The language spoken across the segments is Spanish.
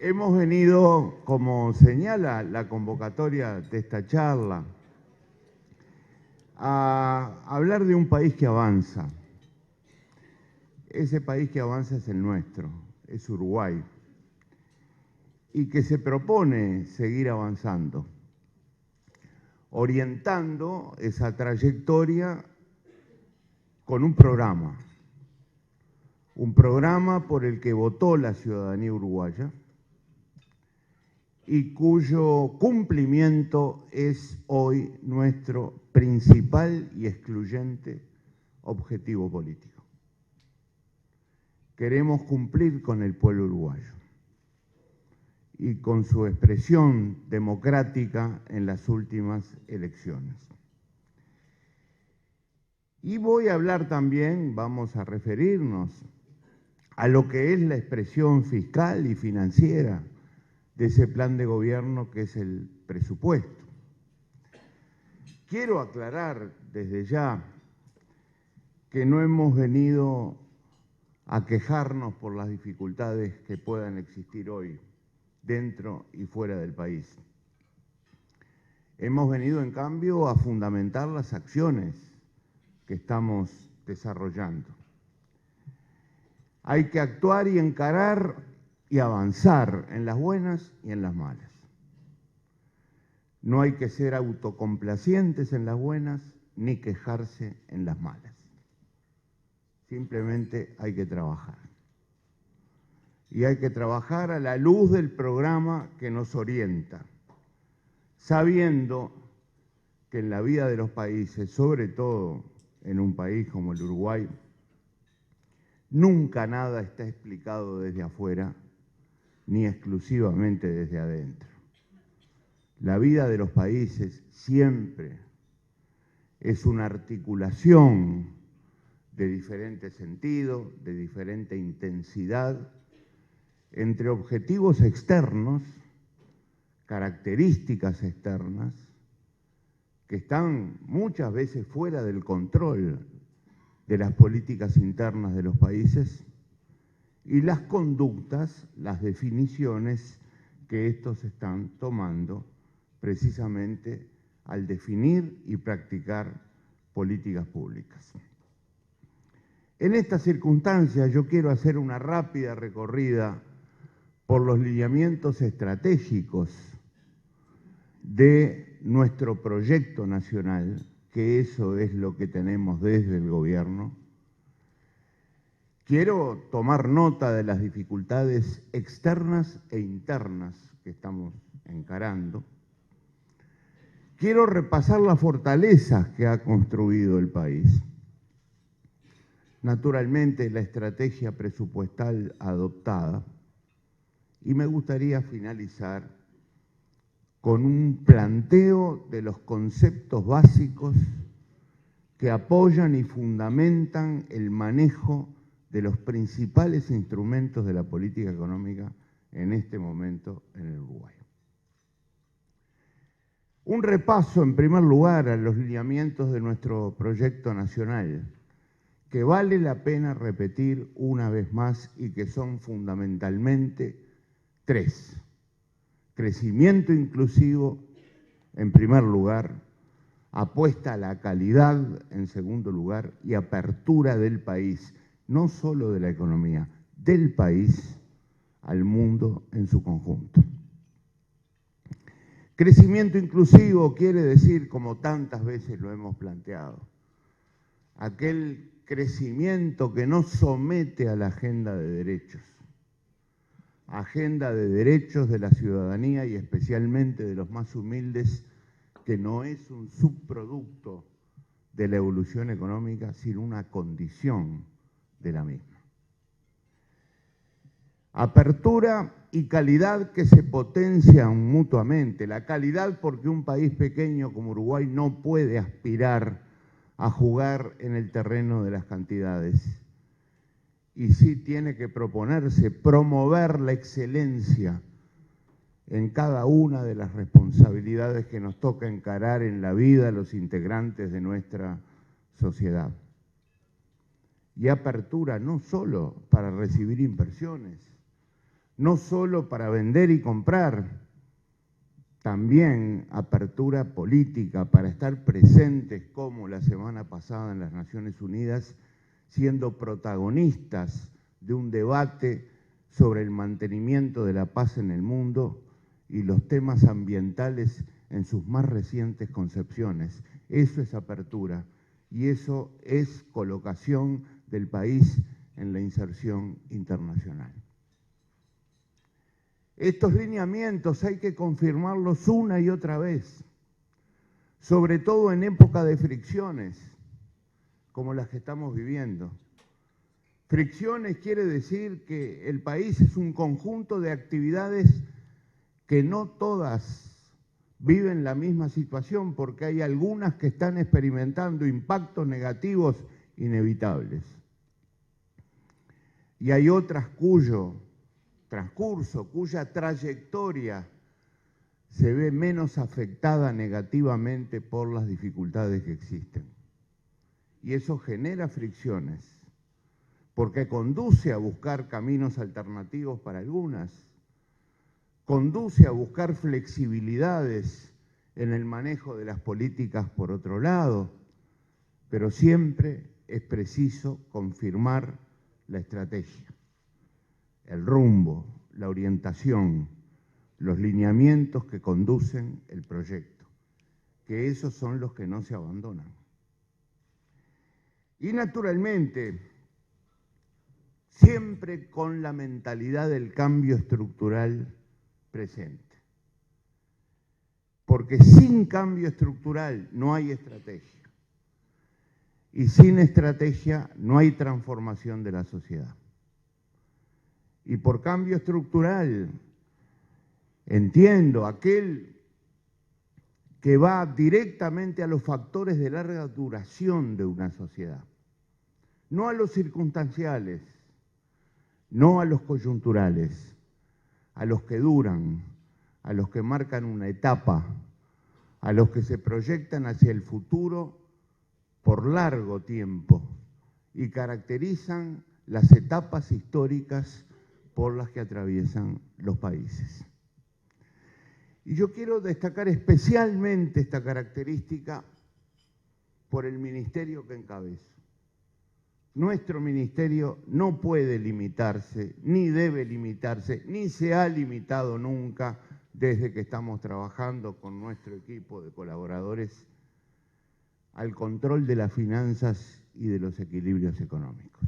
Hemos venido, como señala la convocatoria de esta charla, a hablar de un país que avanza. Ese país que avanza es el nuestro, es Uruguay, y que se propone seguir avanzando, orientando esa trayectoria con un programa por el que votó la ciudadanía uruguaya y cuyo cumplimiento es hoy nuestro principal y excluyente objetivo político. Queremos cumplir con el pueblo uruguayo y con su expresión democrática en las últimas elecciones. Y voy a hablar también, vamos a referirnos a lo que es la expresión fiscal y financiera de ese plan de gobierno que es el presupuesto. Quiero aclarar desde ya que no hemos venido a quejarnos por las dificultades que puedan existir hoy dentro y fuera del país. Hemos venido, en cambio, a fundamentar las acciones que estamos desarrollando. Hay que actuar y encarar y avanzar en las buenas y en las malas. No hay que ser autocomplacientes en las buenas ni quejarse en las malas. Simplemente hay que trabajar. Y hay que trabajar a la luz del programa que nos orienta, sabiendo que en la vida de los países, sobre todo en un país como el Uruguay, nunca nada está explicado desde afuera, ni exclusivamente desde adentro. La vida de los países siempre es una articulación de diferente sentido, de diferente intensidad, entre objetivos externos, características externas, que están muchas veces fuera del control de las políticas internas de los países, y las conductas, las definiciones que estos están tomando precisamente al definir y practicar políticas públicas. En estas circunstancias yo quiero hacer una rápida recorrida por los lineamientos estratégicos de nuestro proyecto nacional, que eso es lo que tenemos desde el gobierno. Quiero tomar nota de las dificultades externas e internas que estamos encarando. Quiero repasar las fortalezas que ha construido el país. Naturalmente, la estrategia presupuestal adoptada. Y me gustaría finalizar con un planteo de los conceptos básicos que apoyan y fundamentan el manejo de los principales instrumentos de la política económica en este momento en el Uruguay. Un repaso, en primer lugar, a los lineamientos de nuestro proyecto nacional, que vale la pena repetir una vez más y que son fundamentalmente tres. Crecimiento inclusivo, en primer lugar, apuesta a la calidad, en segundo lugar, y apertura del país, no solo de la economía, del país al mundo en su conjunto. Crecimiento inclusivo quiere decir, como tantas veces lo hemos planteado, aquel crecimiento que no somete a la agenda de derechos de la ciudadanía y especialmente de los más humildes, que no es un subproducto de la evolución económica, sino una condición de la misma. Apertura y calidad que se potencian mutuamente. La calidad porque un país pequeño como Uruguay no puede aspirar a jugar en el terreno de las cantidades. Y sí tiene que proponerse promover la excelencia en cada una de las responsabilidades que nos toca encarar en la vida a los integrantes de nuestra sociedad. Y apertura no solo para recibir inversiones, no solo para vender y comprar, también apertura política para estar presentes, como la semana pasada en las Naciones Unidas, siendo protagonistas de un debate sobre el mantenimiento de la paz en el mundo y los temas ambientales en sus más recientes concepciones. Eso es apertura y eso es colocación del país en la inserción internacional. Estos lineamientos hay que confirmarlos una y otra vez, sobre todo en época de fricciones, como las que estamos viviendo. Fricciones quiere decir que el país es un conjunto de actividades que no todas viven la misma situación, porque hay algunas que están experimentando impactos negativos inevitables. Y hay otras cuyo transcurso, cuya trayectoria se ve menos afectada negativamente por las dificultades que existen. Y eso genera fricciones, porque conduce a buscar caminos alternativos para algunas, conduce a buscar flexibilidades en el manejo de las políticas por otro lado, pero siempre es preciso confirmar la estrategia, el rumbo, la orientación, los lineamientos que conducen el proyecto, que esos son los que no se abandonan. Y naturalmente, siempre con la mentalidad del cambio estructural presente. Porque sin cambio estructural no hay estrategia. Y sin estrategia no hay transformación de la sociedad. Y por cambio estructural entiendo aquel que va directamente a los factores de larga duración de una sociedad, no a los circunstanciales, no a los coyunturales, a los que duran, a los que marcan una etapa, a los que se proyectan hacia el futuro por largo tiempo y caracterizan las etapas históricas por las que atraviesan los países. Y yo quiero destacar especialmente esta característica por el ministerio que encabezo. Nuestro ministerio no puede limitarse, ni debe limitarse, ni se ha limitado nunca desde que estamos trabajando con nuestro equipo de colaboradores al control de las finanzas y de los equilibrios económicos.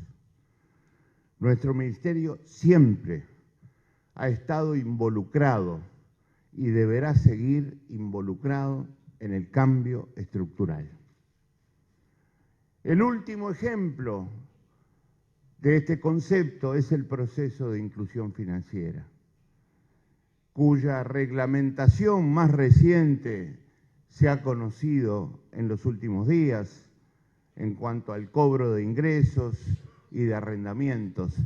Nuestro ministerio siempre ha estado involucrado y deberá seguir involucrado en el cambio estructural. El último ejemplo de este concepto es el proceso de inclusión financiera, cuya reglamentación más reciente se ha conocido en los últimos días en cuanto al cobro de ingresos y de arrendamientos,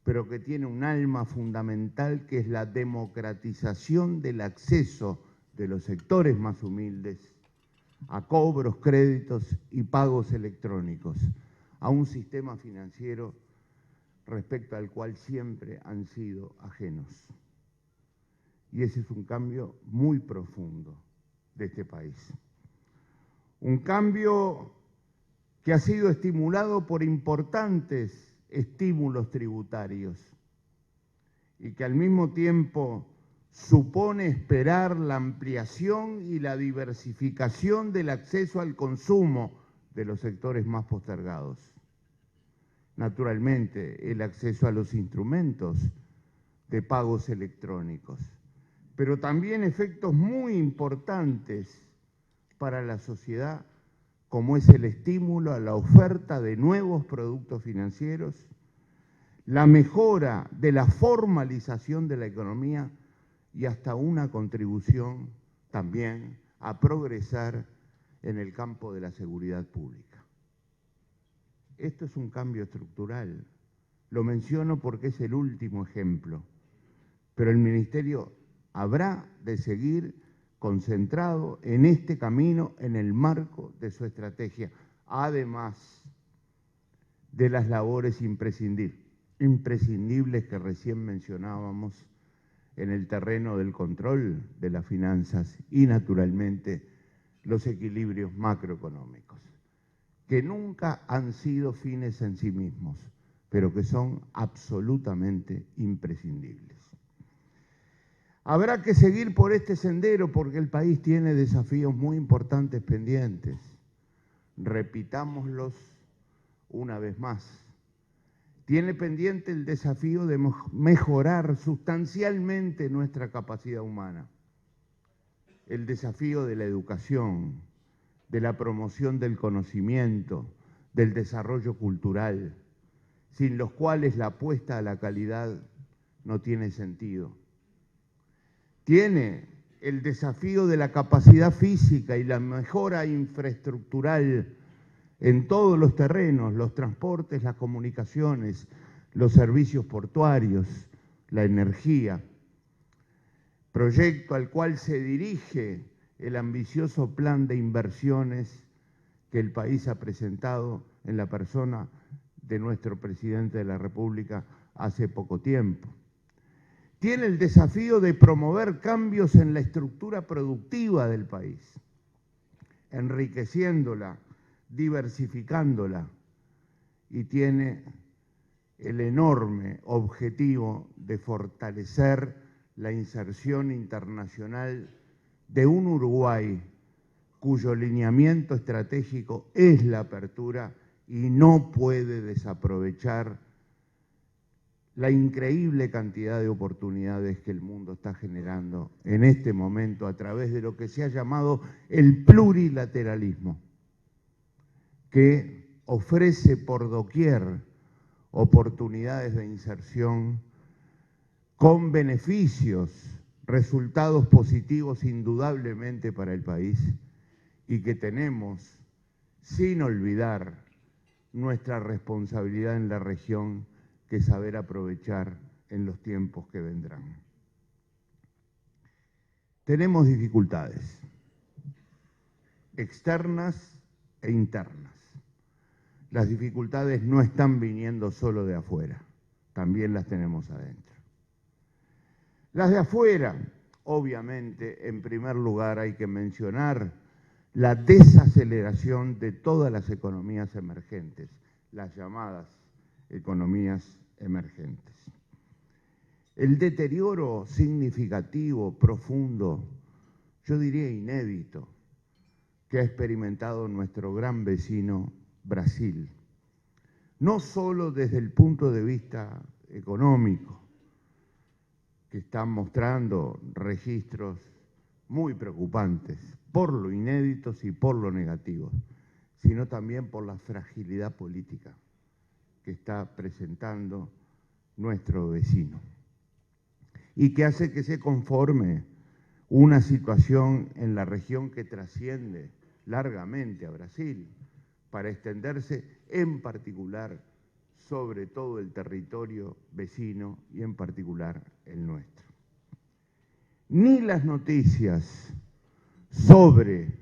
pero que tiene un alma fundamental que es la democratización del acceso de los sectores más humildes a cobros, créditos y pagos electrónicos, a un sistema financiero respecto al cual siempre han sido ajenos. Y ese es un cambio muy profundo de este país. Un cambio que ha sido estimulado por importantes estímulos tributarios y que al mismo tiempo supone esperar la ampliación y la diversificación del acceso al consumo de los sectores más postergados. Naturalmente, el acceso a los instrumentos de pagos electrónicos, pero también efectos muy importantes para la sociedad, como es el estímulo a la oferta de nuevos productos financieros, la mejora de la formalización de la economía y hasta una contribución también a progresar en el campo de la seguridad pública. Esto es un cambio estructural. Lo menciono porque es el último ejemplo, pero el Ministerio habrá de seguir concentrado en este camino en el marco de su estrategia, además de las labores imprescindibles imprescindibles que recién mencionábamos en el terreno del control de las finanzas y, naturalmente, los equilibrios macroeconómicos, que nunca han sido fines en sí mismos, pero que son absolutamente imprescindibles. Habrá que seguir por este sendero porque el país tiene desafíos muy importantes pendientes. Repitámoslos una vez más. Tiene pendiente el desafío de mejorar sustancialmente nuestra capacidad humana, el desafío de la educación, de la promoción del conocimiento, del desarrollo cultural, sin los cuales la apuesta a la calidad no tiene sentido. Tiene el desafío de la capacidad física y la mejora infraestructural en todos los terrenos, los transportes, las comunicaciones, los servicios portuarios, la energía, proyecto al cual se dirige el ambicioso plan de inversiones que el país ha presentado en la persona de nuestro presidente de la República hace poco tiempo. Tiene el desafío de promover cambios en la estructura productiva del país, enriqueciéndola, diversificándola, y tiene el enorme objetivo de fortalecer la inserción internacional de un Uruguay cuyo lineamiento estratégico es la apertura y no puede desaprovechar la increíble cantidad de oportunidades que el mundo está generando en este momento a través de lo que se ha llamado el plurilateralismo, que ofrece por doquier oportunidades de inserción con beneficios, resultados positivos indudablemente para el país, y que tenemos, sin olvidar nuestra responsabilidad en la región, que saber aprovechar en los tiempos que vendrán. Tenemos dificultades externas e internas. Las dificultades no están viniendo solo de afuera, también las tenemos adentro. Las de afuera, obviamente, en primer lugar hay que mencionar la desaceleración de todas las economías emergentes, las llamadas economías emergentes. El deterioro significativo, profundo, yo diría inédito, que ha experimentado nuestro gran vecino Brasil, no solo desde el punto de vista económico, que están mostrando registros muy preocupantes por lo inéditos y por lo negativos, sino también por la fragilidad política que está presentando nuestro vecino y que hace que se conforme una situación en la región que trasciende largamente a Brasil para extenderse en particular sobre todo el territorio vecino y en particular el nuestro. Ni las noticias sobre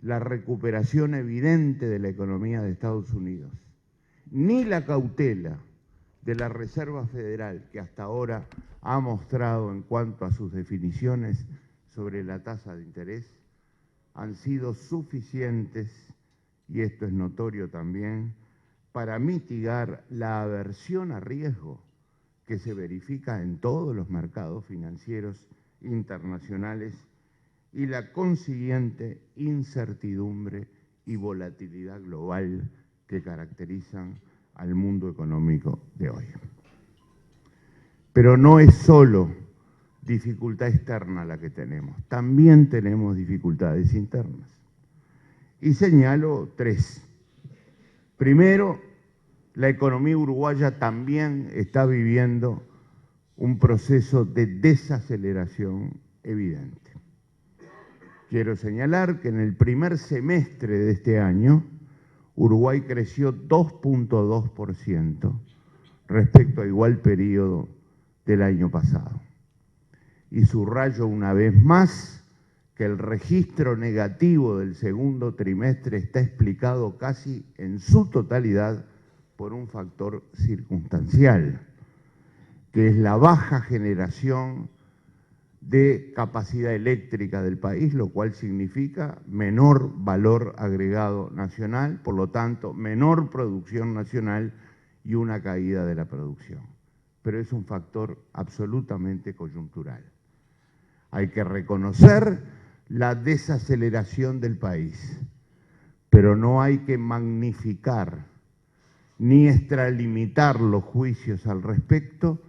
la recuperación evidente de la economía de Estados Unidos, ni la cautela de la Reserva Federal, que hasta ahora ha mostrado en cuanto a sus definiciones sobre la tasa de interés, han sido suficientes, y esto es notorio también, para mitigar la aversión a riesgo que se verifica en todos los mercados financieros internacionales y la consiguiente incertidumbre y volatilidad global que caracterizan al mundo económico de hoy. Pero no es solo dificultad externa la que tenemos, también tenemos dificultades internas. Y señalo tres. Primero, la economía uruguaya también está viviendo un proceso de desaceleración evidente. Quiero señalar que en el primer semestre de este año, Uruguay creció 2.2% respecto a igual periodo del año pasado. Y subrayo una vez más que el registro negativo del segundo trimestre está explicado casi en su totalidad por un factor circunstancial, que es la baja generación de capacidad eléctrica del país, lo cual significa menor valor agregado nacional, por lo tanto, menor producción nacional y una caída de la producción. Pero es un factor absolutamente coyuntural. Hay que reconocer la desaceleración del país, pero no hay que magnificar ni extralimitar los juicios al respecto,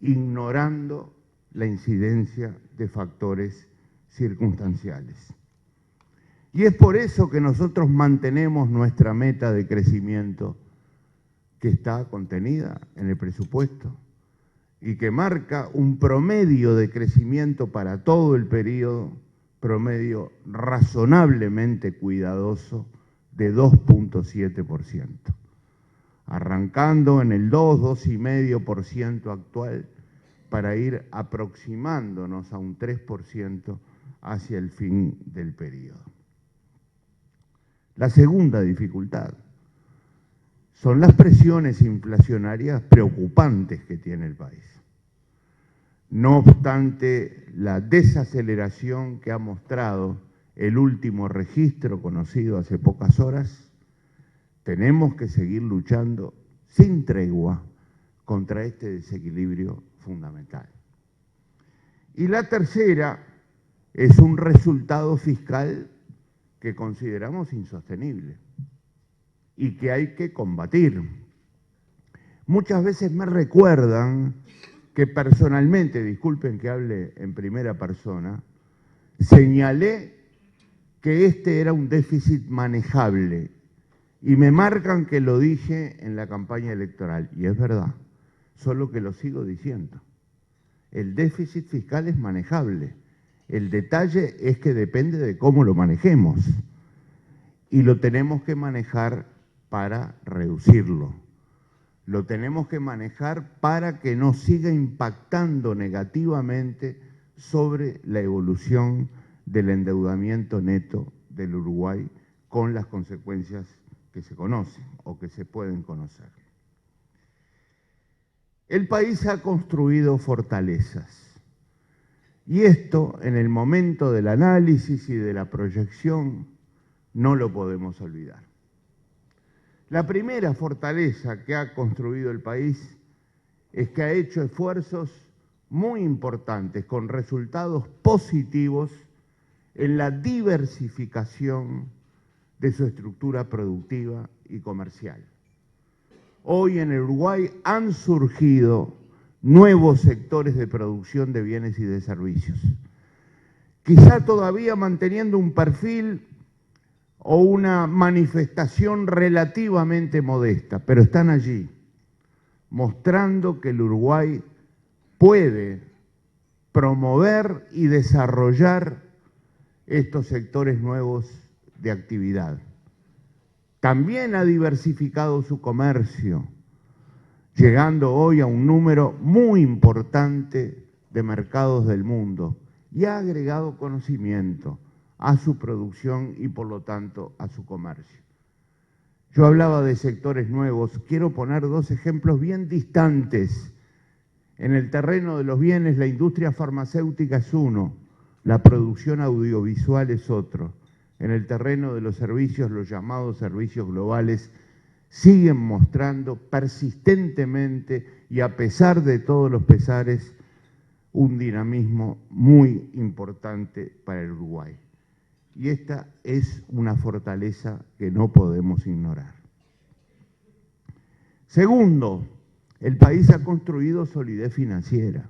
ignorando la incidencia de factores circunstanciales. Y es por eso que nosotros mantenemos nuestra meta de crecimiento que está contenida en el presupuesto y que marca un promedio de crecimiento para todo el periodo, promedio razonablemente cuidadoso de 2,7%, arrancando en el 2,5% actual para ir aproximándonos a un 3% hacia el fin del periodo. La segunda dificultad son las presiones inflacionarias preocupantes que tiene el país. No obstante la desaceleración que ha mostrado el último registro conocido hace pocas horas, tenemos que seguir luchando sin tregua contra este desequilibrio fundamental. Y la tercera es un resultado fiscal que consideramos insostenible y que hay que combatir. Muchas veces me recuerdan que personalmente, disculpen que hable en primera persona, señalé que este era un déficit manejable y me marcan que lo dije en la campaña electoral, y es verdad, solo que lo sigo diciendo. El déficit fiscal es manejable, el detalle es que depende de cómo lo manejemos y lo tenemos que manejar para reducirlo. Lo tenemos que manejar para que no siga impactando negativamente sobre la evolución del endeudamiento neto del Uruguay con las consecuencias que se conocen o que se pueden conocer. El país ha construido fortalezas y esto en el momento del análisis y de la proyección no lo podemos olvidar. La primera fortaleza que ha construido el país es que ha hecho esfuerzos muy importantes con resultados positivos en la diversificación de su estructura productiva y comercial. Hoy en el Uruguay han surgido nuevos sectores de producción de bienes y de servicios, quizá todavía manteniendo un perfil o una manifestación relativamente modesta, pero están allí, mostrando que el Uruguay puede promover y desarrollar estos sectores nuevos de actividad. También ha diversificado su comercio, llegando hoy a un número muy importante de mercados del mundo y ha agregado conocimiento a su producción y por lo tanto a su comercio. Yo hablaba de sectores nuevos, quiero poner dos ejemplos bien distantes. En el terreno de los bienes, la industria farmacéutica es uno, la producción audiovisual es otro. En el terreno de los servicios, los llamados servicios globales, siguen mostrando persistentemente y a pesar de todos los pesares, un dinamismo muy importante para el Uruguay. Y esta es una fortaleza que no podemos ignorar. Segundo, el país ha construido solidez financiera.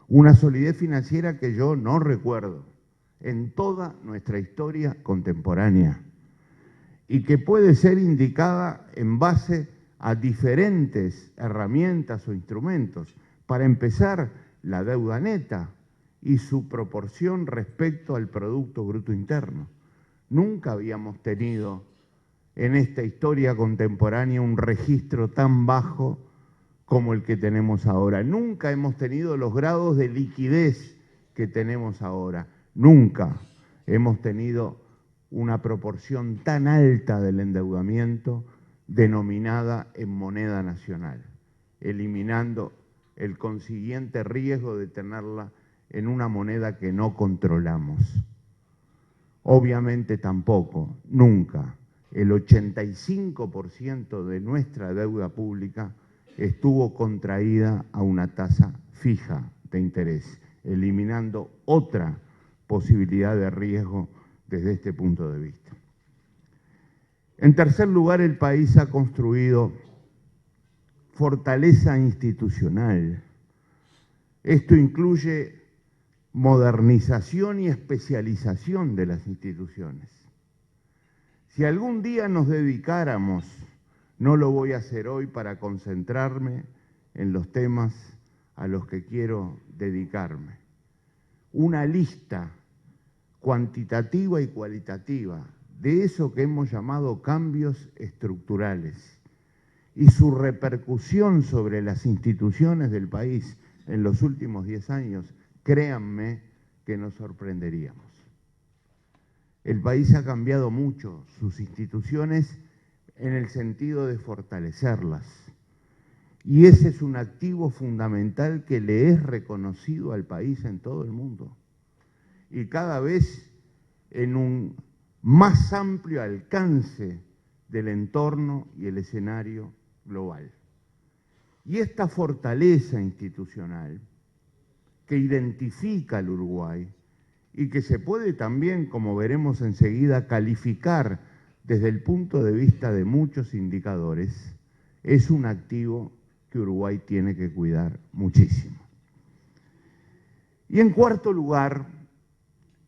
Una solidez financiera que yo no recuerdo en toda nuestra historia contemporánea y que puede ser indicada en base a diferentes herramientas o instrumentos. Para empezar, la deuda neta y su proporción respecto al Producto Bruto Interno. Nunca habíamos tenido en esta historia contemporánea un registro tan bajo como el que tenemos ahora. Nunca hemos tenido los grados de liquidez que tenemos ahora. Nunca hemos tenido una proporción tan alta del endeudamiento denominada en moneda nacional, eliminando el consiguiente riesgo de tenerla en una moneda que no controlamos. Obviamente tampoco, nunca, el 85% de nuestra deuda pública estuvo contraída a una tasa fija de interés, eliminando otra posibilidad de riesgo desde este punto de vista. En tercer lugar, el país ha construido fortaleza institucional. Esto incluye modernización y especialización de las instituciones. Si algún día nos dedicáramos, no lo voy a hacer hoy para concentrarme en los temas a los que quiero dedicarme, una lista cuantitativa y cualitativa de eso que hemos llamado cambios estructurales y su repercusión sobre las instituciones del país en los últimos 10 años, créanme que nos sorprenderíamos. El país ha cambiado mucho sus instituciones en el sentido de fortalecerlas. Y ese es un activo fundamental que le es reconocido al país en todo el mundo. Y cada vez en un más amplio alcance del entorno y el escenario global. Y esta fortaleza institucional que identifica al Uruguay y que se puede también, como veremos enseguida, calificar desde el punto de vista de muchos indicadores, es un activo que Uruguay tiene que cuidar muchísimo. Y en cuarto lugar,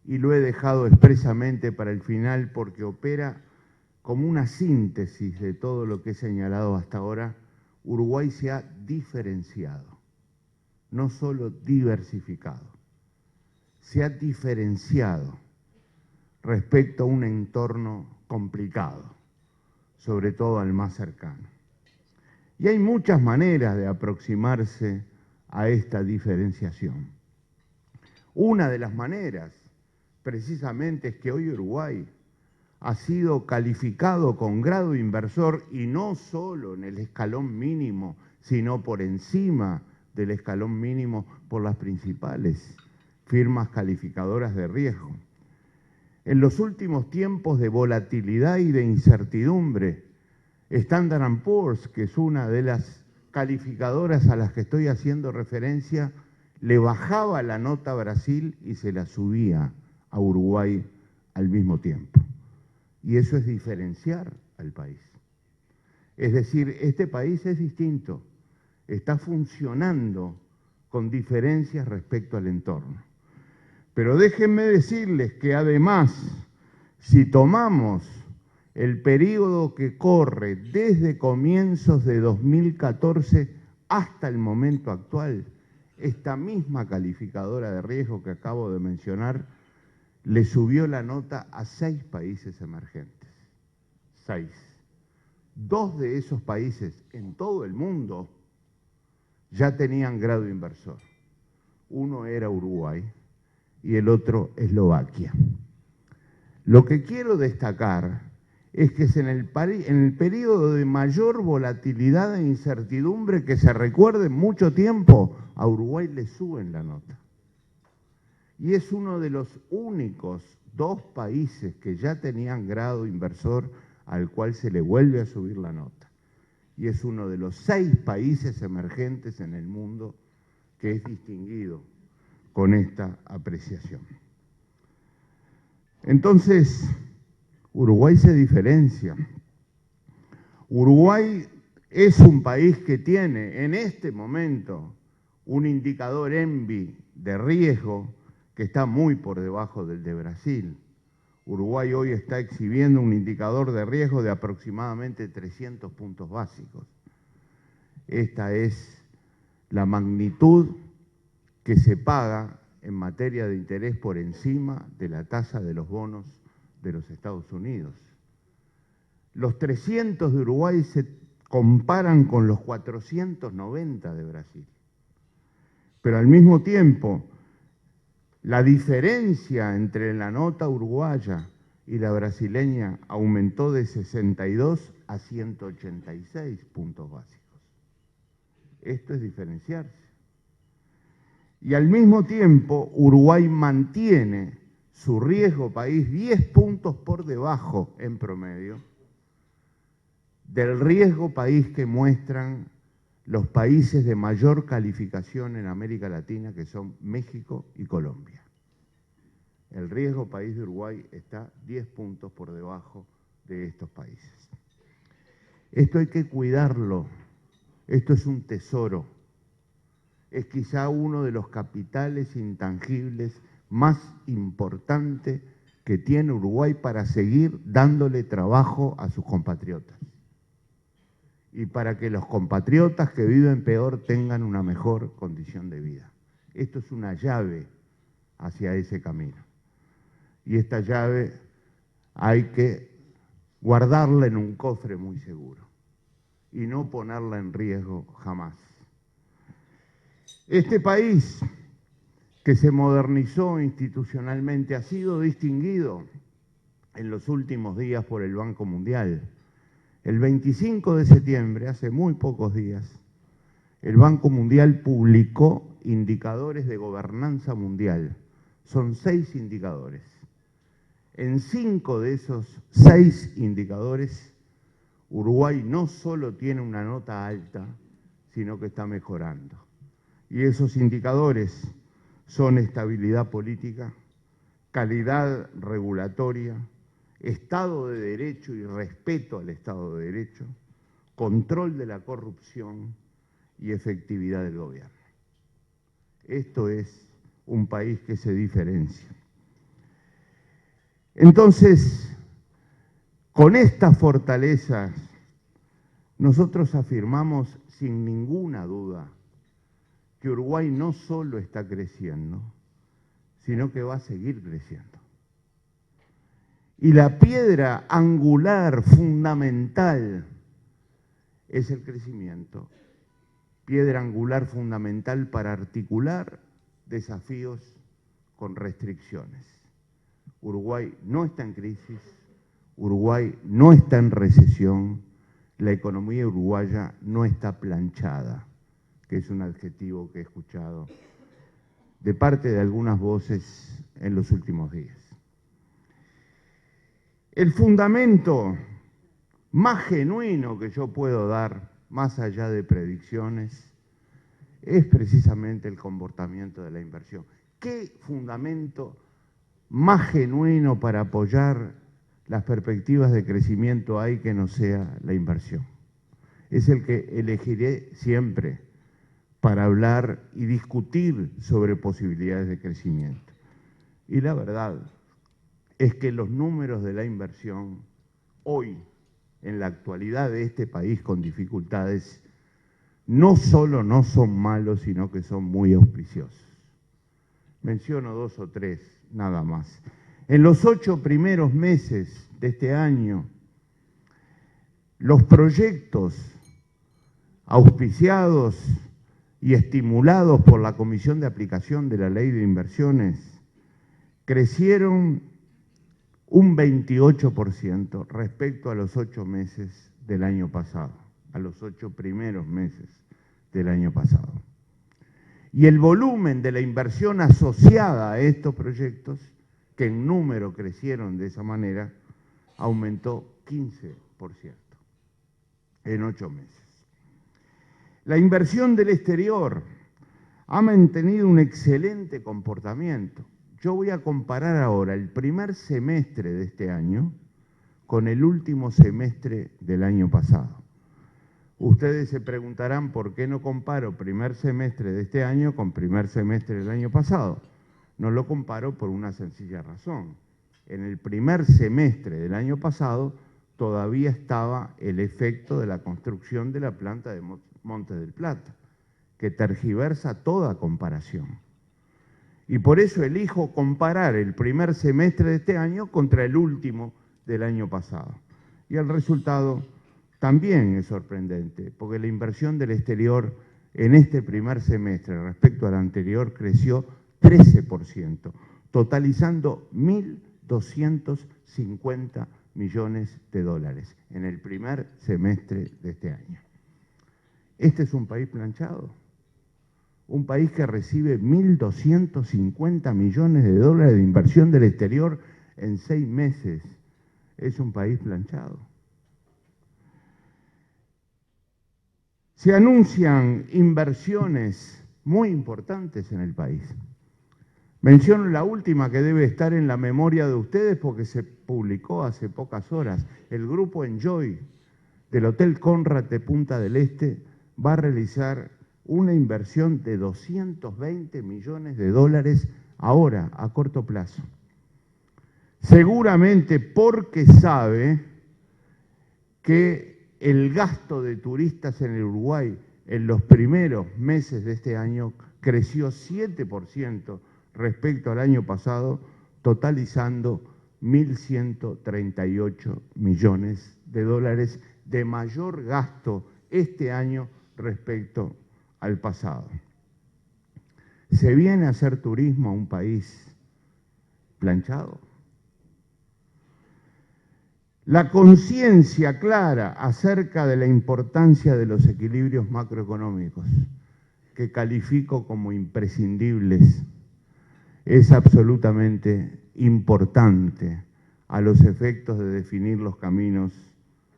y lo he dejado expresamente para el final porque opera como una síntesis de todo lo que he señalado hasta ahora, Uruguay se ha diferenciado, no solo diversificado, se ha diferenciado respecto a un entorno complicado, sobre todo al más cercano. Y hay muchas maneras de aproximarse a esta diferenciación. Una de las maneras, precisamente, es que hoy Uruguay ha sido calificado con grado inversor, y no solo en el escalón mínimo, sino por encima del escalón mínimo por las principales firmas calificadoras de riesgo. En los últimos tiempos de volatilidad y de incertidumbre, Standard & Poor's, que es una de las calificadoras a las que estoy haciendo referencia, le bajaba la nota a Brasil y se la subía a Uruguay al mismo tiempo. Y eso es diferenciar al país. Es decir, este país es distinto, está funcionando con diferencias respecto al entorno. Pero déjenme decirles que además, si tomamos el periodo que corre desde comienzos de 2014 hasta el momento actual, esta misma calificadora de riesgo que acabo de mencionar le subió la nota a 6 países emergentes. 6. 2 de esos países en todo el mundo ya tenían grado inversor. Uno era Uruguay y el otro Eslovaquia. Lo que quiero destacar es que es en el periodo de mayor volatilidad e incertidumbre que se recuerde mucho tiempo, a Uruguay le suben la nota. Y es uno de los únicos 2 países que ya tenían grado inversor al cual se le vuelve a subir la nota. Y es uno de los 6 países emergentes en el mundo que es distinguido con esta apreciación. Entonces, Uruguay se diferencia. Uruguay es un país que tiene en este momento un indicador ENVI de riesgo que está muy por debajo del de Brasil. Uruguay hoy está exhibiendo un indicador de riesgo de aproximadamente 300 puntos básicos. Esta es la magnitud que se paga en materia de interés por encima de la tasa de los bonos de los Estados Unidos. Los 300 de Uruguay se comparan con los 490 de Brasil. Pero al mismo tiempo, la diferencia entre la nota uruguaya y la brasileña aumentó de 62 a 186 puntos básicos. Esto es diferenciarse. Y al mismo tiempo, Uruguay mantiene su riesgo país 10 puntos por debajo en promedio del riesgo país que muestran los países de mayor calificación en América Latina, que son México y Colombia. El riesgo país de Uruguay está 10 puntos por debajo de estos países. Esto hay que cuidarlo, esto es un tesoro, es quizá uno de los capitales intangibles más importantes que tiene Uruguay para seguir dándole trabajo a sus compatriotas y para que los compatriotas que viven peor tengan una mejor condición de vida. Esto es una llave hacia ese camino. Y esta llave hay que guardarla en un cofre muy seguro y no ponerla en riesgo jamás. Este país que se modernizó institucionalmente ha sido distinguido en los últimos días por el Banco Mundial. El 25 de septiembre, hace muy pocos días, el Banco Mundial publicó indicadores de gobernanza mundial. Son 6 indicadores. En 5 de esos 6 indicadores, Uruguay no solo tiene una nota alta, sino que está mejorando. Y esos indicadores son estabilidad política, calidad regulatoria, Estado de Derecho y respeto al Estado de Derecho, control de la corrupción y efectividad del gobierno. Esto es un país que se diferencia. Entonces, con estas fortalezas, nosotros afirmamos sin ninguna duda que Uruguay no solo está creciendo, sino que va a seguir creciendo. Y la piedra angular fundamental es el crecimiento. Piedra angular fundamental para articular desafíos con restricciones. Uruguay no está en crisis, Uruguay no está en recesión, la economía uruguaya no está planchada, que es un adjetivo que he escuchado de parte de algunas voces en los últimos días. El fundamento más genuino que yo puedo dar, más allá de predicciones, es precisamente el comportamiento de la inversión. ¿Qué fundamento más genuino para apoyar las perspectivas de crecimiento hay que no sea la inversión? Es el que elegiré siempre para hablar y discutir sobre posibilidades de crecimiento. Y la verdad es que los números de la inversión hoy, en la actualidad de este país con dificultades, no solo no son malos, sino que son muy auspiciosos. Menciono 2 o 3, nada más. En los 8 primeros meses de este año, los proyectos auspiciados y estimulados por la Comisión de Aplicación de la Ley de Inversiones crecieron un 28% respecto a los 8 meses del año pasado, a los 8 primeros meses del año pasado. Y el volumen de la inversión asociada a estos proyectos, que en número crecieron de esa manera, aumentó 15% en 8 meses. La inversión del exterior ha mantenido un excelente comportamiento. Yo voy a comparar ahora el primer semestre de este año con el último semestre del año pasado. Ustedes se preguntarán por qué no comparo primer semestre de este año con primer semestre del año pasado. No lo comparo por una sencilla razón. En el primer semestre del año pasado todavía estaba el efecto de la construcción de la planta de Montes del Plata, que tergiversa toda comparación. Y por eso elijo comparar el primer semestre de este año contra el último del año pasado. Y el resultado también es sorprendente, porque la inversión del exterior en este primer semestre respecto al anterior creció 13%, totalizando 1.250 millones de dólares en el primer semestre de este año. ¿Este es un país planchado? un país que recibe 1.250 millones de dólares de inversión del exterior en 6 meses. Es un país planchado. Se anuncian inversiones muy importantes en el país. Menciono la última que debe estar en la memoria de ustedes porque se publicó hace pocas horas. El grupo Enjoy del Hotel Conrad de Punta del Este va a realizar una inversión de 220 millones de dólares ahora, a corto plazo. Seguramente porque sabe que el gasto de turistas en el Uruguay en los primeros meses de este año creció 7% respecto al año pasado, totalizando 1.138 millones de dólares de mayor gasto este año respecto al pasado. ¿Se viene a hacer turismo a un país planchado? La conciencia clara acerca de la importancia de los equilibrios macroeconómicos, que califico como imprescindibles, es absolutamente importante a los efectos de definir los caminos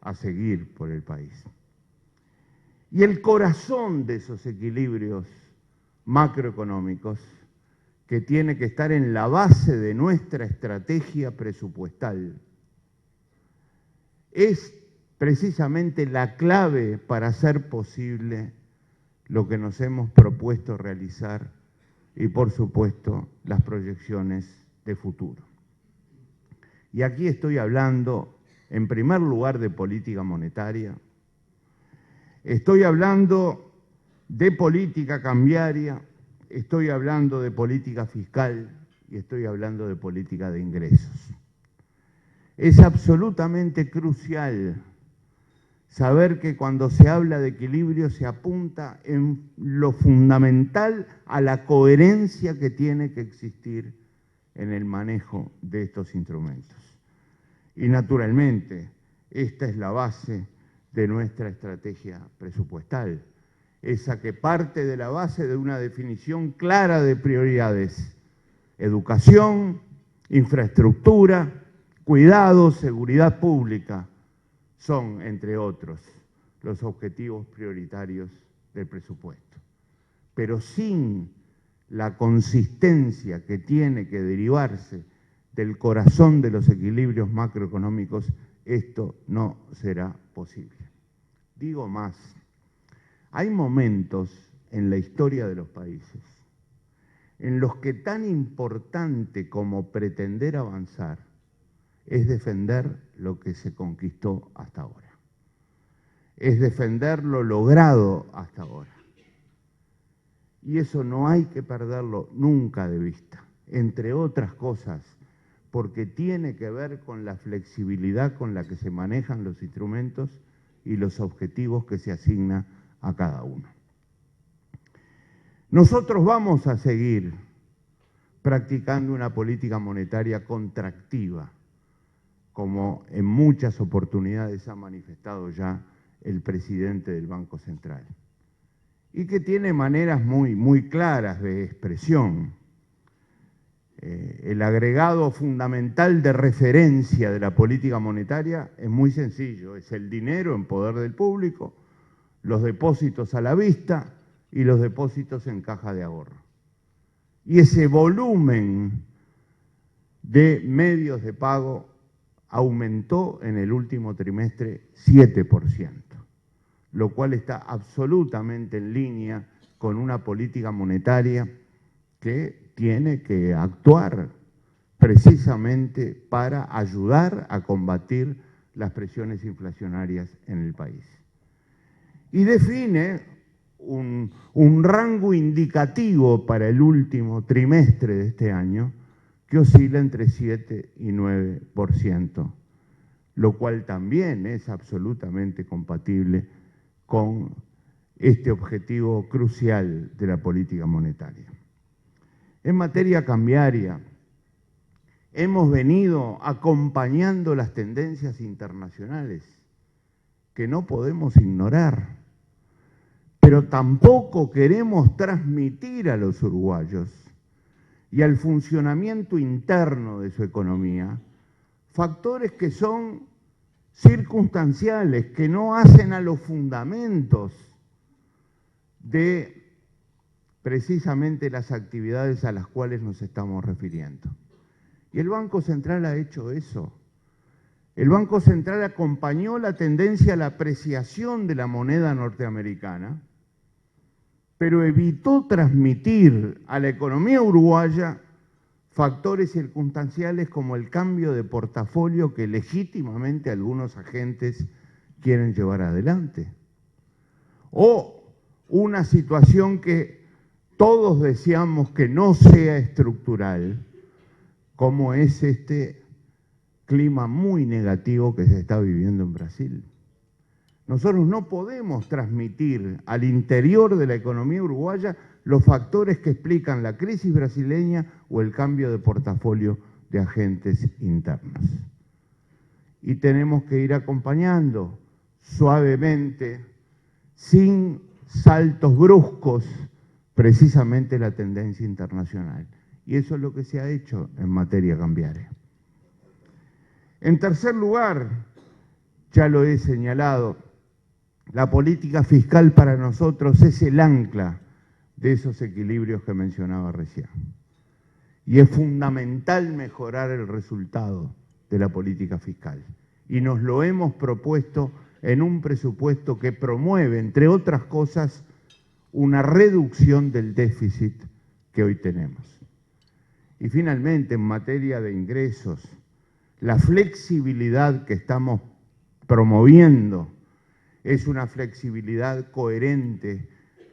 a seguir por el país. Y el corazón de esos equilibrios macroeconómicos, que tiene que estar en la base de nuestra estrategia presupuestal, es precisamente la clave para hacer posible lo que nos hemos propuesto realizar y, por supuesto, las proyecciones de futuro. Y aquí estoy hablando, en primer lugar, de política monetaria, estoy hablando de política cambiaria, estoy hablando de política fiscal y estoy hablando de política de ingresos. Es absolutamente crucial saber que cuando se habla de equilibrio se apunta en lo fundamental a la coherencia que tiene que existir en el manejo de estos instrumentos. Y naturalmente, esta es la base de nuestra estrategia presupuestal, esa que parte de la base de una definición clara de prioridades: educación, infraestructura, cuidado, seguridad pública, son, entre otros, los objetivos prioritarios del presupuesto. Pero sin la consistencia que tiene que derivarse del corazón de los equilibrios macroeconómicos, esto no será posible. Digo más, hay momentos en la historia de los países en los que tan importante como pretender avanzar es defender lo que se conquistó hasta ahora, es defender lo logrado hasta ahora. Y eso no hay que perderlo nunca de vista, entre otras cosas, porque tiene que ver con la flexibilidad con la que se manejan los instrumentos y los objetivos que se asigna a cada uno. Nosotros vamos a seguir practicando una política monetaria contractiva, como en muchas oportunidades ha manifestado ya el presidente del Banco Central, y que tiene maneras muy claras de expresión. El agregado fundamental de referencia de la política monetaria es muy sencillo, es el dinero en poder del público, los depósitos a la vista y los depósitos en caja de ahorro. Y ese volumen de medios de pago aumentó en el último trimestre 7%, lo cual está absolutamente en línea con una política monetaria que tiene que actuar precisamente para ayudar a combatir las presiones inflacionarias en el país. Y define un rango indicativo para el último trimestre de este año que oscila entre 7 y 9%, lo cual también es absolutamente compatible con este objetivo crucial de la política monetaria. En materia cambiaria, hemos venido acompañando las tendencias internacionales que no podemos ignorar. pero tampoco queremos transmitir a los uruguayos y al funcionamiento interno de su economía factores que son circunstanciales, que no hacen a los fundamentos de precisamente las actividades a las cuales nos estamos refiriendo. Y el Banco Central ha hecho eso. El Banco Central acompañó la tendencia a la apreciación de la moneda norteamericana, pero evitó transmitir a la economía uruguaya factores circunstanciales como el cambio de portafolio que legítimamente algunos agentes quieren llevar adelante. O una situación que todos deseamos que no sea estructural, como es este clima muy negativo que se está viviendo en Brasil. Nosotros no podemos transmitir al interior de la economía uruguaya los factores que explican la crisis brasileña o el cambio de portafolio de agentes internos. Y tenemos que ir acompañando suavemente, sin saltos bruscos, precisamente la tendencia internacional. Y eso es lo que se ha hecho en materia cambiaria. En tercer lugar, ya lo he señalado, la política fiscal para nosotros es el ancla de esos equilibrios que mencionaba recién. Y es fundamental mejorar el resultado de la política fiscal. Y nos lo hemos propuesto en un presupuesto que promueve, entre otras cosas, una reducción del déficit que hoy tenemos. Y finalmente, en materia de ingresos, la flexibilidad que estamos promoviendo es una flexibilidad coherente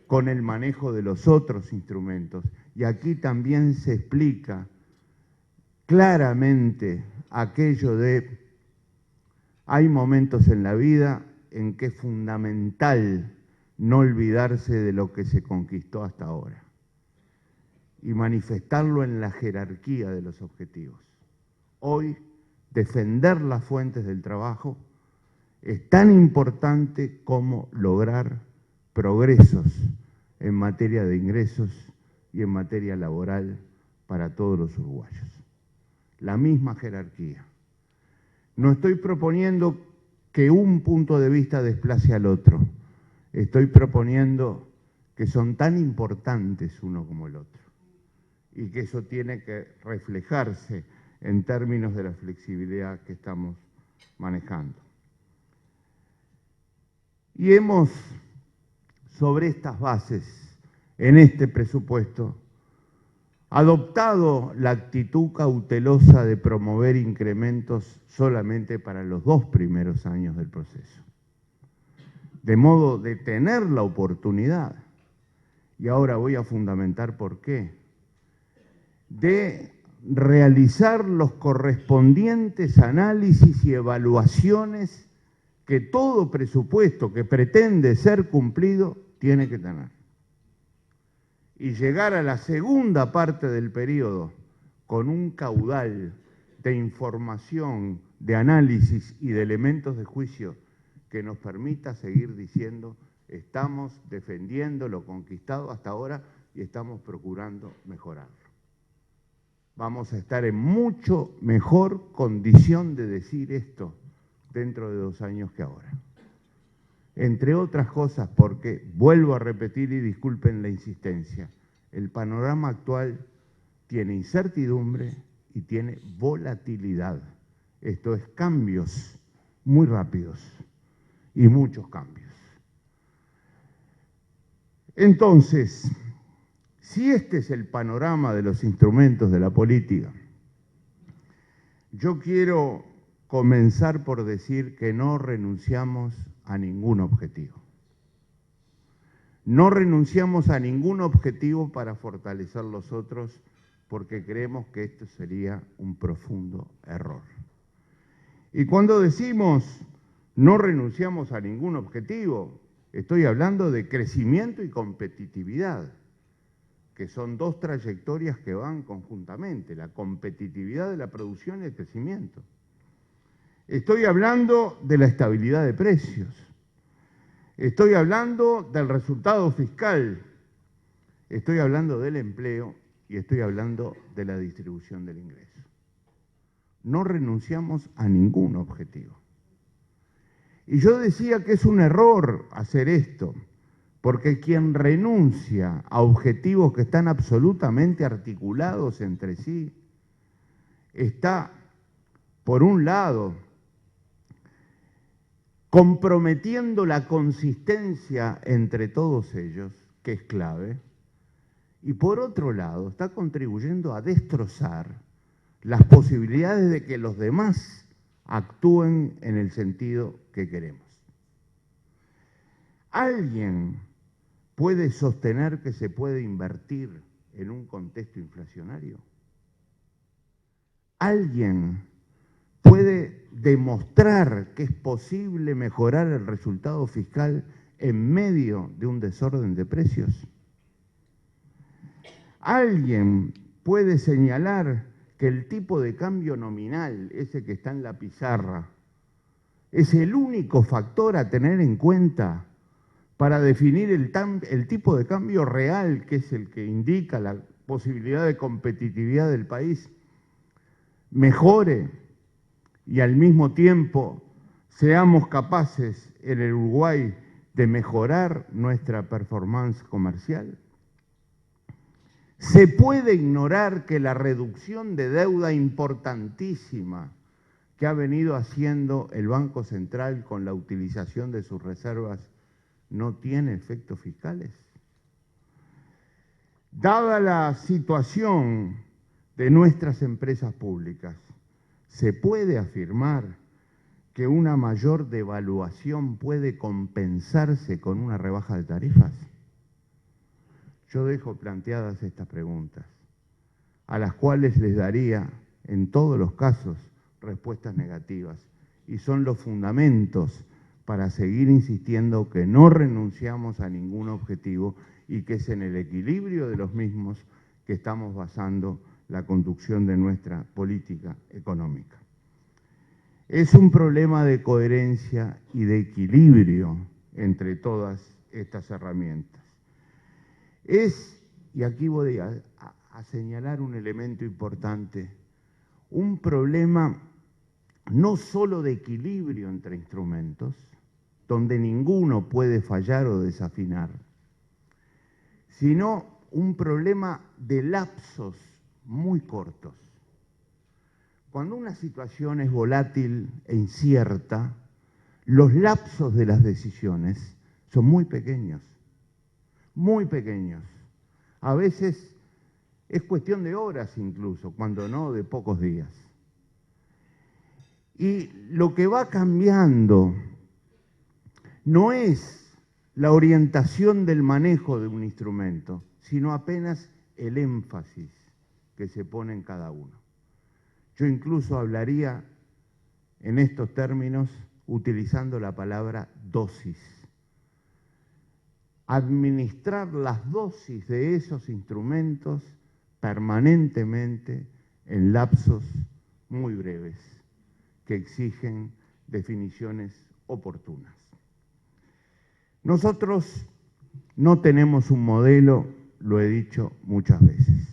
con el manejo de los otros instrumentos. Y aquí también se explica claramente aquello de hay momentos en la vida en que es fundamental no olvidarse de lo que se conquistó hasta ahora y manifestarlo en la jerarquía de los objetivos. Hoy, defender las fuentes del trabajo es tan importante como lograr progresos en materia de ingresos y en materia laboral para todos los uruguayos. La misma jerarquía. No estoy proponiendo que un punto de vista desplace al otro. Estoy proponiendo que son tan importantes uno como el otro y que eso tiene que reflejarse en términos de la flexibilidad que estamos manejando. Y hemos, sobre estas bases, en este presupuesto, adoptado la actitud cautelosa de promover incrementos solamente para los 2 primeros años del proceso, de modo de tener la oportunidad, y ahora voy a fundamentar por qué, de realizar los correspondientes análisis y evaluaciones que todo presupuesto que pretende ser cumplido tiene que tener. Y llegar a la segunda parte del periodo con un caudal de información, de análisis y de elementos de juicio que nos permita seguir diciendo estamos defendiendo lo conquistado hasta ahora y estamos procurando mejorarlo. Vamos a estar en mucho mejor condición de decir esto dentro de 2 años que ahora. Entre otras cosas porque, vuelvo a repetir y disculpen la insistencia, el panorama actual tiene incertidumbre y tiene volatilidad. Esto es cambios muy rápidos y muchos cambios. Entonces, si este es el panorama de los instrumentos de la política, yo quiero comenzar por decir que no renunciamos a ningún objetivo. No renunciamos a ningún objetivo para fortalecer los otros porque creemos que esto sería un profundo error. Y cuando decimos no renunciamos a ningún objetivo, estoy hablando de crecimiento y competitividad, que son 2 trayectorias que van conjuntamente, la competitividad de la producción y el crecimiento. Estoy hablando de la estabilidad de precios. Estoy hablando del resultado fiscal, estoy hablando del empleo y estoy hablando de la distribución del ingreso. No renunciamos a ningún objetivo. Y yo decía que es un error hacer esto, porque quien renuncia a objetivos que están absolutamente articulados entre sí, está, por un lado, comprometiendo la consistencia entre todos ellos, que es clave, y por otro lado, está contribuyendo a destrozar las posibilidades de que los demás actúen en el sentido que queremos. ¿Alguien puede sostener que se puede invertir en un contexto inflacionario? ¿Alguien puede demostrar que es posible mejorar el resultado fiscal en medio de un desorden de precios? ¿Alguien puede señalar que el tipo de cambio nominal, ese que está en la pizarra, es el único factor a tener en cuenta para definir el tipo de cambio real, que es el que indica la posibilidad de competitividad del país, mejore y al mismo tiempo seamos capaces en el Uruguay de mejorar nuestra performance comercial? ¿Se puede ignorar que la reducción de deuda importantísima que ha venido haciendo el Banco Central con la utilización de sus reservas no tiene efectos fiscales? Dada la situación de nuestras empresas públicas, ¿se puede afirmar que una mayor devaluación puede compensarse con una rebaja de tarifas? Yo dejo planteadas estas preguntas, a las cuales les daría, en todos los casos, respuestas negativas, y son los fundamentos para seguir insistiendo que no renunciamos a ningún objetivo y que es en el equilibrio de los mismos que estamos basando la conducción de nuestra política económica. Es un problema de coherencia y de equilibrio entre todas estas herramientas. Y aquí voy a señalar un elemento importante, un problema no solo de equilibrio entre instrumentos, donde ninguno puede fallar o desafinar, sino un problema de lapsos muy cortos. Cuando una situación es volátil e incierta, los lapsos de las decisiones son muy pequeños, muy pequeños. A veces es cuestión de horas incluso, cuando no de pocos días. Y lo que va cambiando no es la orientación del manejo de un instrumento, sino apenas el énfasis que se pone en cada uno. Yo incluso hablaría en estos términos utilizando la palabra dosis. Administrar las dosis de esos instrumentos permanentemente en lapsos muy breves, que exigen definiciones oportunas. Nosotros no tenemos un modelo, lo he dicho muchas veces.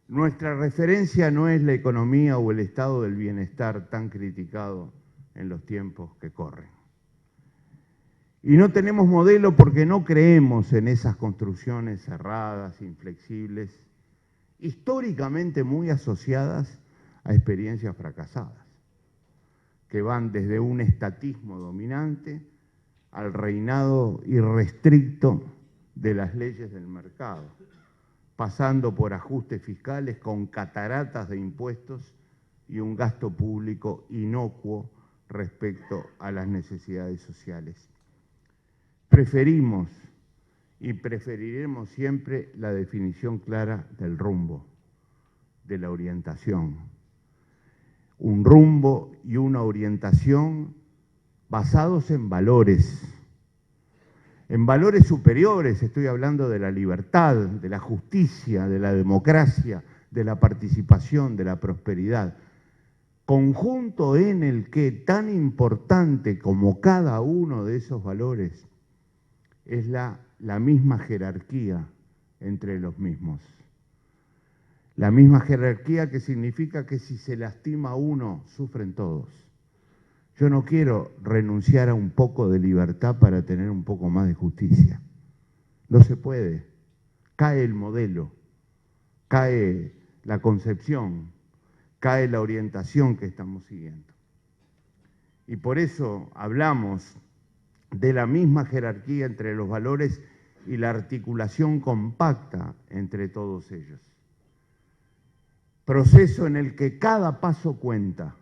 Nuestra referencia no es la economía o el estado del bienestar tan criticado en los tiempos que corren. Y no tenemos modelo porque no creemos en esas construcciones cerradas, inflexibles, históricamente muy asociadas a experiencias fracasadas, que van desde un estatismo dominante al reinado irrestricto de las leyes del mercado, pasando por ajustes fiscales con cataratas de impuestos y un gasto público inocuo respecto a las necesidades sociales. Preferimos y preferiremos siempre la definición clara del rumbo, de la orientación. Un rumbo y una orientación basados en valores superiores. Estoy hablando de la libertad, de la justicia, de la democracia, de la participación, de la prosperidad, conjunto en el que tan importante como cada uno de esos valores es la misma jerarquía entre los mismos. La misma jerarquía que significa que si se lastima a uno, sufren todos. Yo no quiero renunciar a un poco de libertad para tener un poco más de justicia. No se puede. Cae el modelo, cae la concepción, cae la orientación que estamos siguiendo. Y por eso hablamos de la misma jerarquía entre los valores y la articulación compacta entre todos ellos. Proceso en el que cada paso cuenta.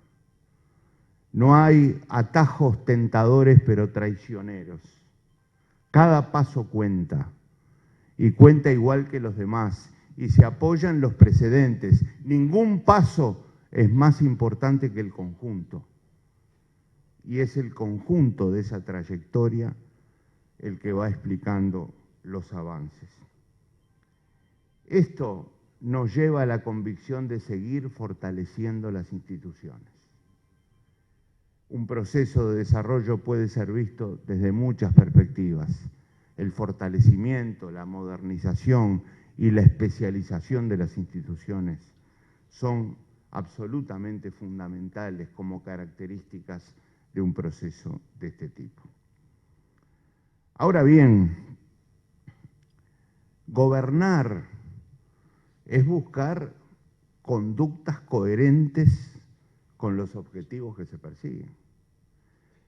No hay atajos tentadores pero traicioneros. Cada paso cuenta, y cuenta igual que los demás, y se apoyan los precedentes. Ningún paso es más importante que el conjunto. Y es el conjunto de esa trayectoria el que va explicando los avances. Esto nos lleva a la convicción de seguir fortaleciendo las instituciones. Un proceso de desarrollo puede ser visto desde muchas perspectivas. El fortalecimiento, la modernización y la especialización de las instituciones son absolutamente fundamentales como características de un proceso de este tipo. Ahora bien, gobernar es buscar conductas coherentes con los objetivos que se persiguen.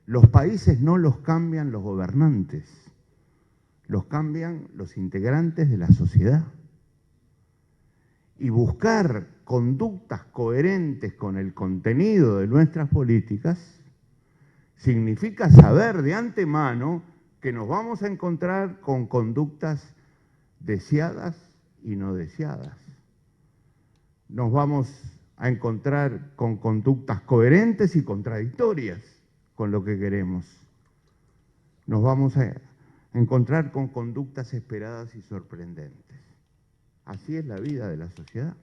Los países no los cambian los gobernantes, los cambian los integrantes de la sociedad. Y buscar conductas coherentes con el contenido de nuestras políticas significa saber de antemano que nos vamos a encontrar con conductas deseadas y no deseadas. Nos vamos a encontrar con conductas coherentes y contradictorias con lo que queremos. Nos vamos a encontrar con conductas esperadas y sorprendentes. Así es la vida de la sociedad.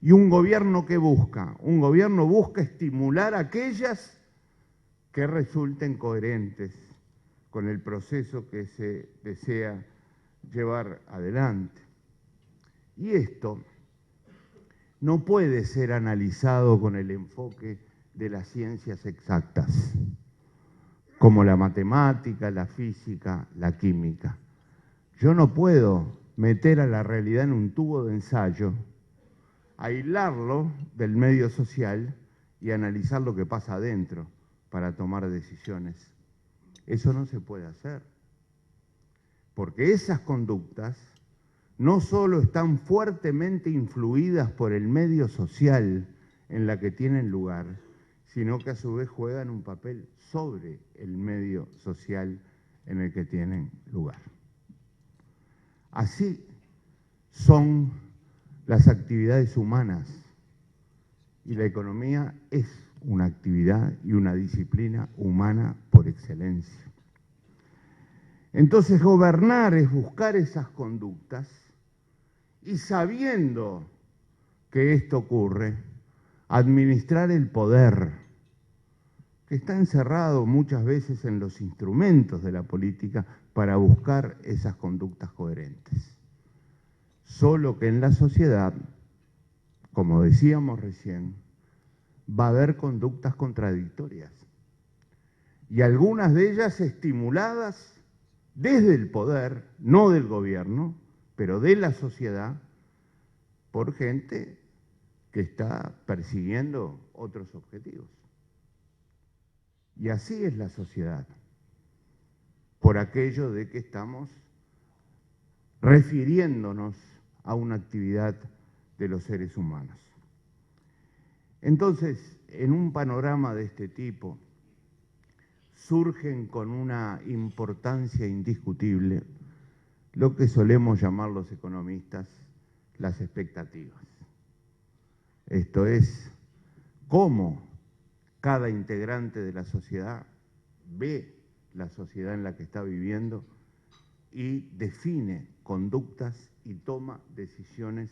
¿Y un gobierno qué busca? Un gobierno busca estimular aquellas que resulten coherentes con el proceso que se desea llevar adelante. Y esto no puede ser analizado con el enfoque de las ciencias exactas, como la matemática, la física, la química. Yo no puedo meter a la realidad en un tubo de ensayo, aislarlo del medio social y analizar lo que pasa adentro para tomar decisiones. Eso no se puede hacer, porque esas conductas no solo están fuertemente influidas por el medio social en la que tienen lugar, sino que a su vez juegan un papel sobre el medio social en el que tienen lugar. Así son las actividades humanas, y la economía es una actividad y una disciplina humana por excelencia. Entonces, gobernar es buscar esas conductas y, sabiendo que esto ocurre, administrar el poder, que está encerrado muchas veces en los instrumentos de la política para buscar esas conductas coherentes. Solo que en la sociedad, como decíamos recién, va a haber conductas contradictorias, y algunas de ellas estimuladas desde el poder, no del gobierno, pero de la sociedad, por gente que está persiguiendo otros objetivos. Y así es la sociedad, por aquello de que estamos refiriéndonos a una actividad de los seres humanos. Entonces, en un panorama de este tipo, surgen con una importancia indiscutible lo que solemos llamar los economistas las expectativas. Esto es, cómo cada integrante de la sociedad ve la sociedad en la que está viviendo y define conductas y toma decisiones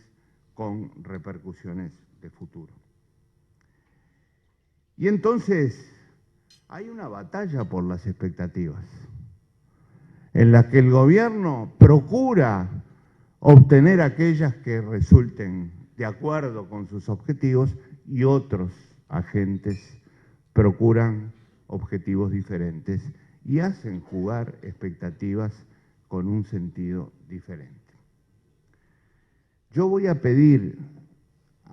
con repercusiones de futuro. Y entonces hay una batalla por las expectativas, en la que el gobierno procura obtener aquellas que resulten de acuerdo con sus objetivos y otros agentes procuran objetivos diferentes y hacen jugar expectativas con un sentido diferente. Yo voy a pedir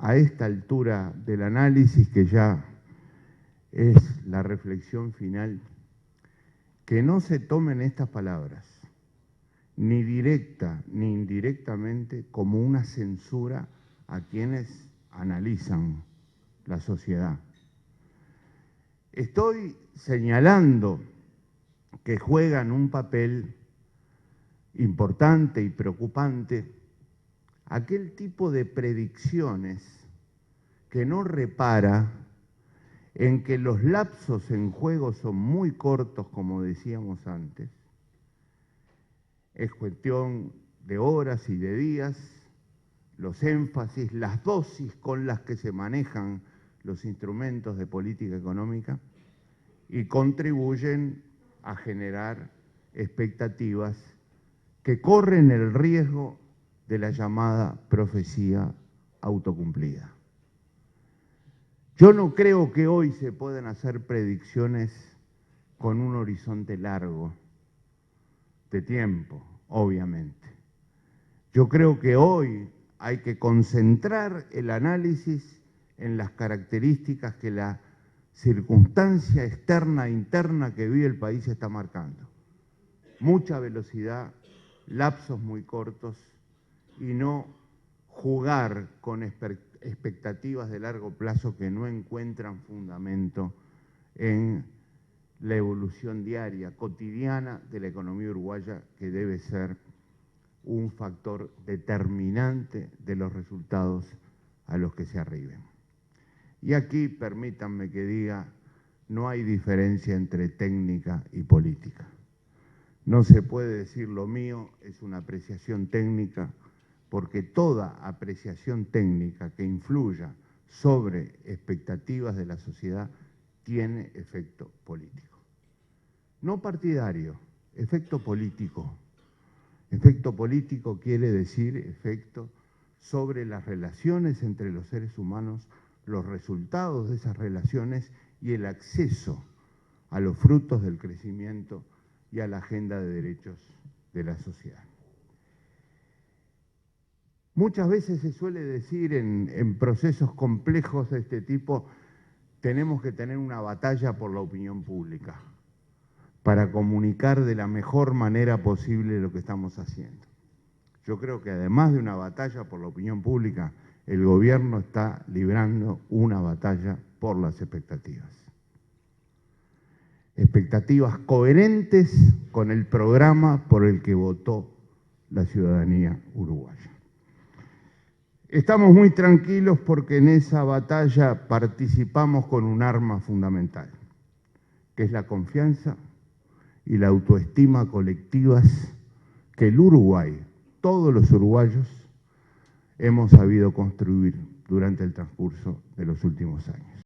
a esta altura del análisis, que ya es la reflexión final, que no se tomen estas palabras, ni directa ni indirectamente, como una censura a quienes analizan la sociedad. Estoy señalando que juegan un papel importante y preocupante aquel tipo de predicciones que no repara en que los lapsos en juego son muy cortos, como decíamos antes. Es cuestión de horas y de días, los énfasis, las dosis con las que se manejan los instrumentos de política económica y contribuyen a generar expectativas que corren el riesgo de la llamada profecía autocumplida. Yo no creo que hoy se puedan hacer predicciones con un horizonte largo de tiempo, obviamente. Yo creo que hoy hay que concentrar el análisis en las características que la circunstancia externa e interna que vive el país está marcando. Mucha velocidad, lapsos muy cortos y no jugar con expectativas de largo plazo que no encuentran fundamento en la evolución diaria, cotidiana de la economía uruguaya, que debe ser un factor determinante de los resultados a los que se arriben. Y aquí permítanme que diga, no hay diferencia entre técnica y política. No se puede decir lo mío es una apreciación técnica, porque toda apreciación técnica que influya sobre expectativas de la sociedad tiene efecto político. No partidario, efecto político. Efecto político quiere decir efecto sobre las relaciones entre los seres humanos, los resultados de esas relaciones y el acceso a los frutos del crecimiento y a la agenda de derechos de la sociedad. Muchas veces se suele decir en procesos complejos de este tipo, tenemos que tener una batalla por la opinión pública para comunicar de la mejor manera posible lo que estamos haciendo. Yo creo que además de una batalla por la opinión pública, el gobierno está librando una batalla por las expectativas. Expectativas coherentes con el programa por el que votó la ciudadanía uruguaya. Estamos muy tranquilos porque en esa batalla participamos con un arma fundamental, que es la confianza y la autoestima colectivas que el Uruguay, todos los uruguayos, hemos sabido construir durante el transcurso de los últimos años.